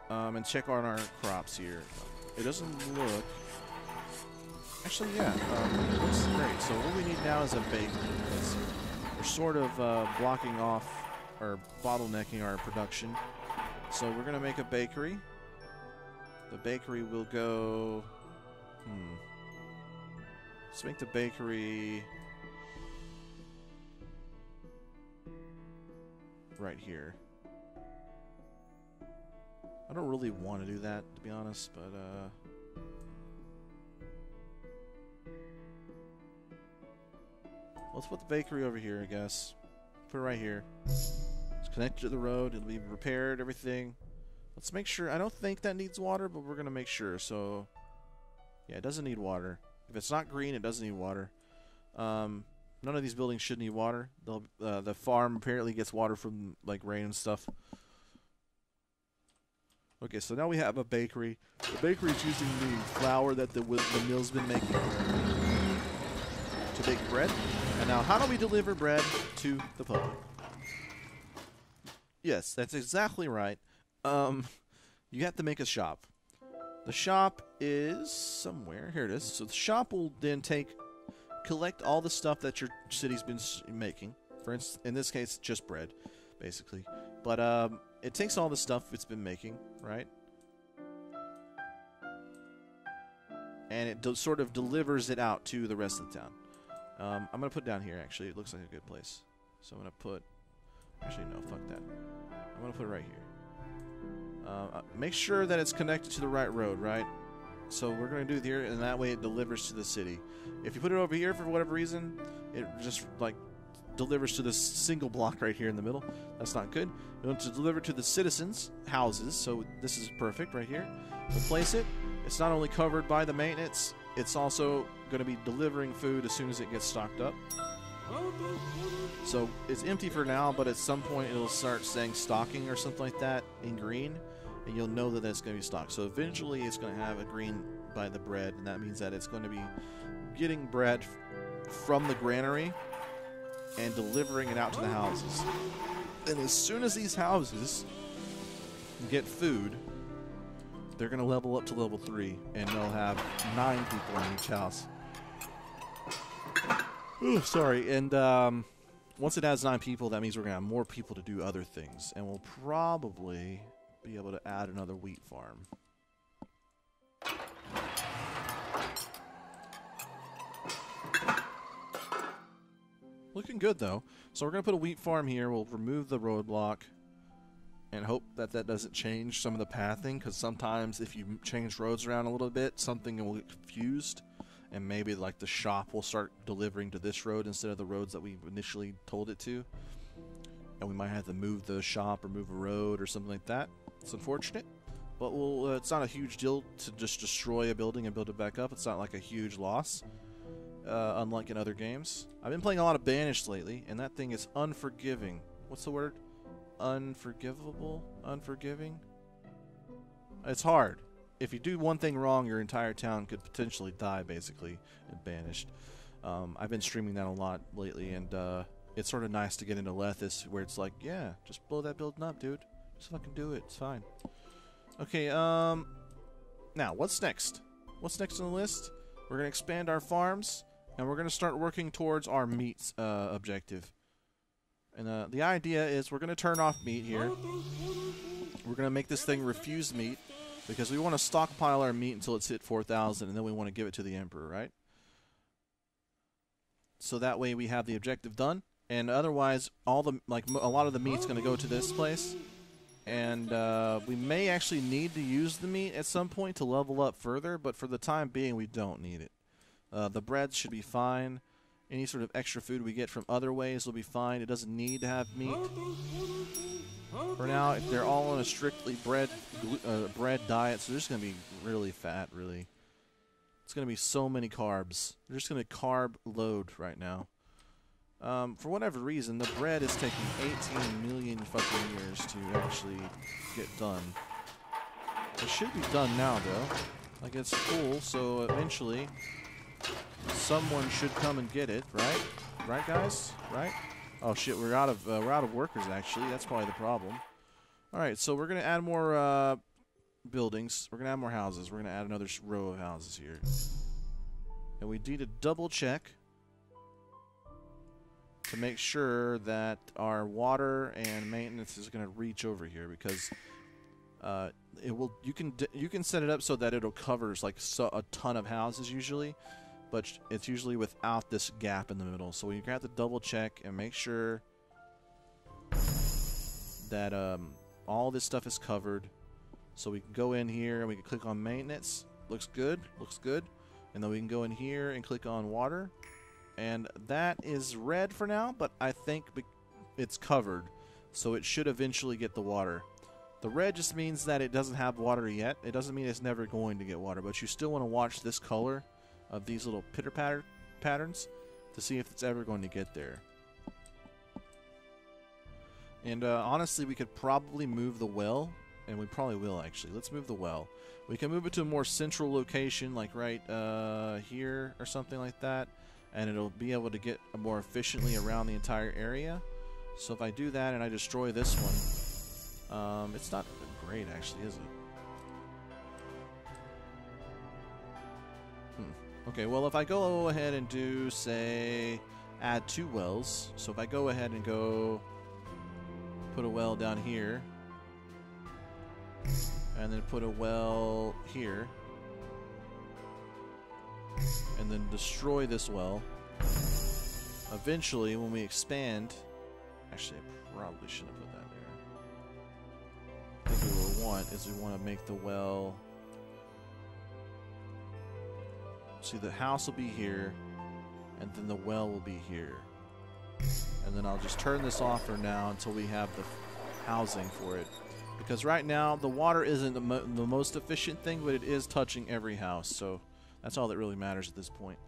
and check on our crops here. It doesn't look... Actually, yeah, it looks great. So what we need now is a bakery. We're sort of blocking off or bottlenecking our production. So we're going to make a bakery. The bakery will go... Let's make the bakery... right here. I don't really want to do that, to be honest, but let's put the bakery over here, I guess. Put it right here. It's connected to the road. It'll be repaired, everything. Let's make sure. I don't think that needs water, but we're going to make sure. So, yeah, it doesn't need water. If it's not green, it doesn't need water. None of these buildings should need water. The farm apparently gets water from, like, rain and stuff. Okay, so now we have a bakery. The bakery is using the flour that the mill's been making to bake bread. And now, how do we deliver bread to the public? Yes, that's exactly right. You have to make a shop. The shop is somewhere. Here it is. So the shop will then collect all the stuff that your city's been making. For instance, in this case, just bread, basically. But it takes all the stuff it's been making, right? And it sort of delivers it out to the rest of the town. I'm going to put down here, actually. It looks like a good place. So I'm going to put... Actually, no, fuck that. I'm going to put it right here. Make sure that it's connected to the right road, right? So we're going to do it here, and that way it delivers to the city. If you put it over here for whatever reason, it just, like, delivers to this single block right here in the middle. That's not good. You want to deliver to the citizens' houses, so this is perfect right here. We'll place it. It's not only covered by the maintenance, it's also going to be delivering food as soon as it gets stocked up. So it's empty for now, but at some point it'll start saying stocking or something like that in green, and you'll know that that's going to be stocked. So eventually it's going to have a green by the bread, and that means that it's going to be getting bread from the granary and delivering it out to the houses. And as soon as these houses get food, they're going to level up to level 3, and they'll have 9 people in each house. Ooh, sorry. And once it has 9 people, that means we're going to have more people to do other things. And we'll probably be able to add another wheat farm. Looking good, though. So we're going to put a wheat farm here. We'll remove the roadblock and hope that that doesn't change some of the pathing, because sometimes if you change roads around a little bit, something will get confused, and maybe like the shop will start delivering to this road instead of the roads that we initially told it to, and we might have to move the shop or move a road or something like that. It's unfortunate, but we'll, it's not a huge deal to just destroy a building and build it back up. It's not like a huge loss, unlike in other games. I've been playing a lot of Banished lately, and that thing is unforgiving. What's the word? Unforgivable? Unforgiving? It's hard. If you do one thing wrong, your entire town could potentially die, basically, and Banished. I've been streaming that a lot lately, and it's sort of nice to get into Lethis, where it's like, yeah, just blow that building up, dude. Just fucking do it. It's fine. Okay, now, what's next? What's next on the list? We're going to expand our farms, and we're going to start working towards our meat objective. And the idea is we're going to turn off meat here. We're going to make this thing refuse meat, because we want to stockpile our meat until it's hit 4,000, and then we want to give it to the Emperor, right? So that way we have the objective done, and otherwise a lot of the meat's going to go to this place, and we may actually need to use the meat at some point to level up further, but for the time being we don't need it. The bread should be fine. Any sort of extra food we get from other ways will be fine. It doesn't need to have meat. For now, if they're all on a strictly bread diet, so they're just going to be really fat, really. It's going to be so many carbs. They're just going to carb load right now. For whatever reason, the bread is taking 18 million fucking years to actually get done. It should be done now, though. Like, it's full, so eventually someone should come and get it, right? Right, guys? Right? Oh shit, we're out of workers. Actually, that's probably the problem. All right, so we're gonna add more buildings. We're going to add more houses. We're going to add another row of houses here. And we need to double check to make sure that our water and maintenance is going to reach over here, because it will. You can set it up so that it'll cover like a ton of houses usually, but it's usually without this gap in the middle. So we have to double check and make sure that all this stuff is covered. So we can go in here and we can click on maintenance. Looks good. Looks good. And then we can go in here and click on water. And that is red for now, but I think it's covered. So it should eventually get the water. The red just means that it doesn't have water yet. It doesn't mean it's never going to get water, but you still want to watch this color of these little pitter-patter patterns to see if it's ever going to get there. And honestly, we could probably move the well, and we probably will actually. Let's move the well. We can move it to a more central location, like right here or something like that, and it'll be able to get more efficiently around the entire area. So if I do that and I destroy this one, it's not great actually, is it? Okay, well if I go ahead and do, say, add 2 wells. So if I go ahead and go put a well down here, and then put a well here, and then destroy this well. Eventually, when we expand, actually I probably shouldn't have put that there. I think what we want is we want to make the well. See, the house will be here, and then the well will be here. And then I'll just turn this off for now until we have the housing for it. Because right now, the water isn't the most efficient thing, but it is touching every house. So that's all that really matters at this point.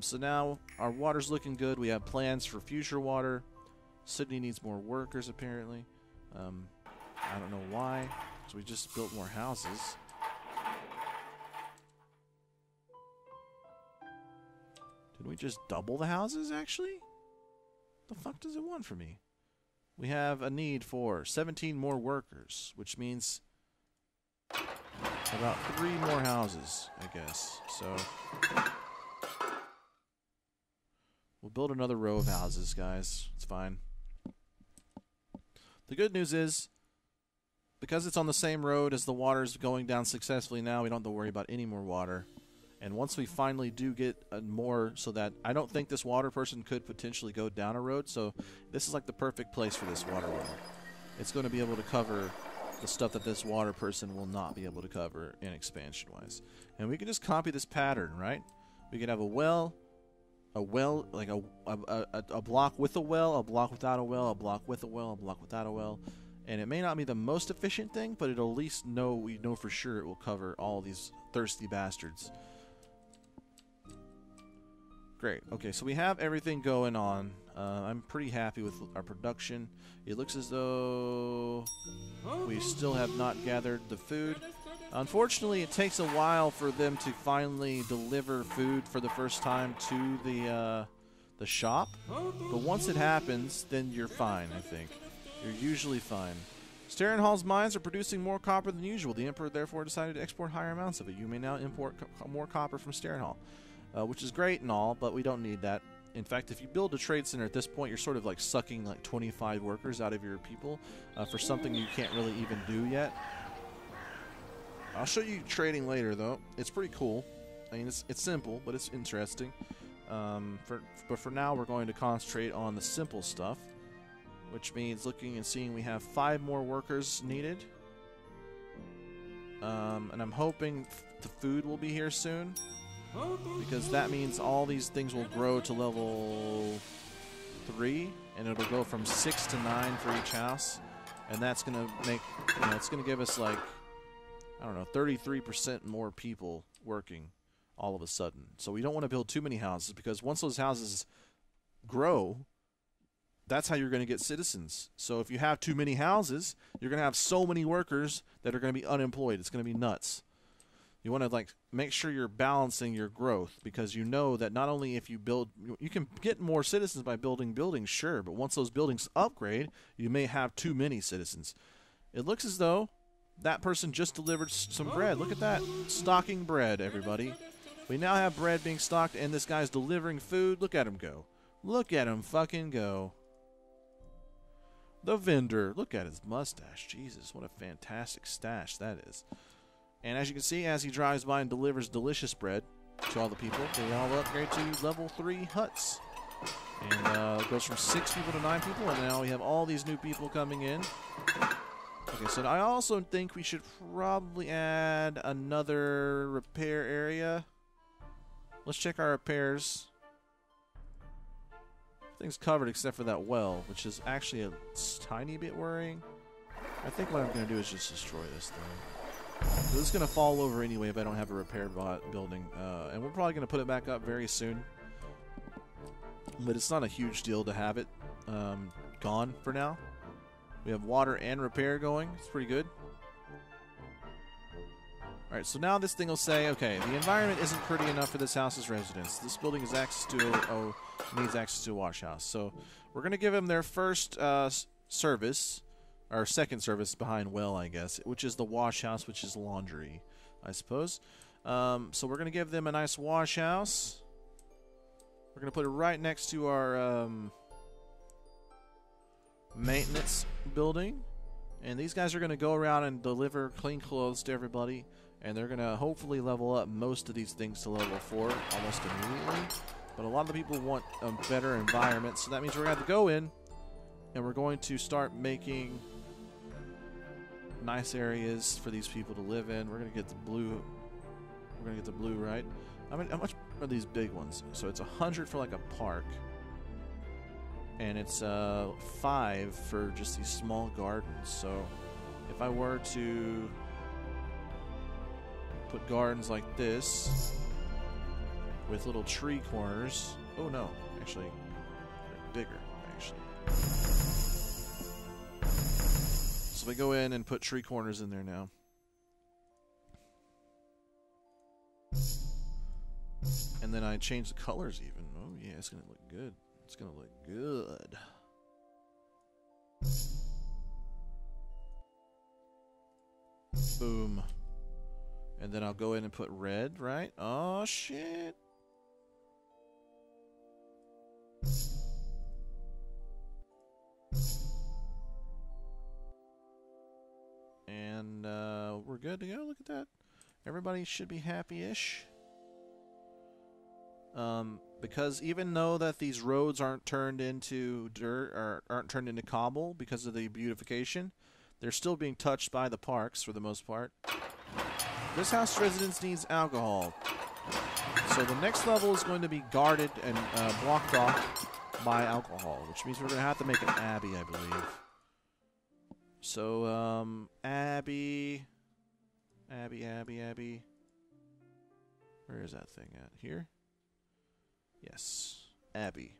So now our water's looking good. We have plans for future water. Sydney needs more workers, apparently. I don't know why. So we just built more houses. Did we just double the houses, actually? The fuck does it want from me? We have a need for 17 more workers, which means about 3 more houses, I guess. So we'll build another row of houses, guys. It's fine. The good news is, because it's on the same road as the water's going down successfully now, we don't have to worry about any more water. And once we finally do get more, so that I don't think this water person could potentially go down a road, so this is like the perfect place for this water well. It's going to be able to cover the stuff that this water person will not be able to cover in expansion-wise. And we can just copy this pattern, right? We can have a well, like a block with a well, a block without a well, a block with a well, a block without a well. And it may not be the most efficient thing, but it'll at least know, we know for sure it will cover all these thirsty bastards. Great. Okay, so we have everything going on. I'm pretty happy with our production. It looks as though we still have not gathered the food. Unfortunately, it takes a while for them to finally deliver food for the first time to the shop. But once it happens, then you're fine, I think. You're usually fine. Starenhal's mines are producing more copper than usual. The Emperor therefore decided to export higher amounts of it. You may now import more copper from Starenhal. Which is great and all, but we don't need that. In fact, if you build a trade center at this point, you're sort of like sucking like 25 workers out of your people for something you can't really even do yet. I'll show you trading later, though. It's pretty cool. I mean, it's simple, but it's interesting. But for now, we're going to concentrate on the simple stuff, which means looking and seeing we have 5 more workers needed. And I'm hoping the food will be here soon, because that means all these things will grow to level 3, and it'll go from 6 to 9 for each house, and that's gonna make, you know, it's gonna give us like, I don't know, 33% more people working all of a sudden. So we don't want to build too many houses, because once those houses grow, that's how you're going to get citizens. So if you have too many houses, you're going to have so many workers that are going to be unemployed. It's going to be nuts. You want to like make sure you're balancing your growth, because you know that not only if you build, you can get more citizens by building buildings, sure, but once those buildings upgrade, you may have too many citizens. It looks as though that person just delivered some bread. Look at that. Stocking bread, everybody. We now have bread being stocked, and this guy's delivering food. Look at him go. Look at him fucking go. The vendor. Look at his mustache. Jesus, what a fantastic stash that is. And as you can see, as he drives by and delivers delicious bread to all the people, they all upgrade to level 3 huts. And it goes from 6 people to 9 people, and now we have all these new people coming in. Okay, so I also think we should probably add another repair area. Let's check our repairs. Everything's covered except for that well, which is actually a tiny bit worrying. I think what I'm going to do is just destroy this thing. This is going to fall over anyway if I don't have a repair building. And we're probably going to put it back up very soon. But it's not a huge deal to have it gone for now. We have water and repair going. It's pretty good. Alright, so now this thing will say, okay, the environment isn't pretty enough for this house's residents. This building has access to needs access to a wash house. So we're going to give them their first service, or second service behind well, I guess, which is the wash house, which is laundry, I suppose. So we're going to give them a nice wash house. We're going to put it right next to our maintenance building. And these guys are going to go around and deliver clean clothes to everybody. And they're going to hopefully level up most of these things to level 4 almost immediately. But a lot of the people want a better environment. So that means we're going to have to go in. And we're going to start making nice areas for these people to live in. We're going to get the blue. We're going to get the blue, right? I mean, how much are these big ones? So it's 100 for like a park. And it's 5 for just these small gardens. So if I were to put gardens like this with little tree corners. Oh no, actually, they're bigger, actually. So we go in and put tree corners in there now. And then I change the colors even. Oh yeah, it's gonna look good. It's gonna look good. Boom. And then I'll go in and put red, right? Oh shit. And we're good to go. Look at that. Everybody should be happy-ish. Because even though that these roads aren't turned into dirt or aren't turned into cobble because of the beautification, they're still being touched by the parks for the most part. This house residence needs alcohol. So the next level is going to be guarded and blocked off by alcohol, which means we're going to have to make an abbey, I believe. So, Abbey. Where is that thing at? Here? Yes. Abbey.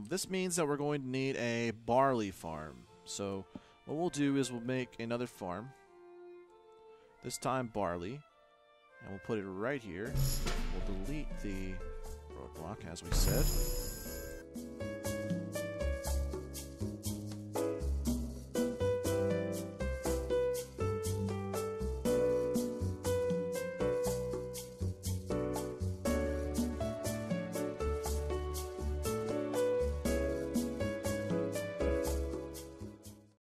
This means that we're going to need a barley farm. So, what we'll do is we'll make another farm. This time barley. And we'll put it right here. We'll delete the roadblock, as we said.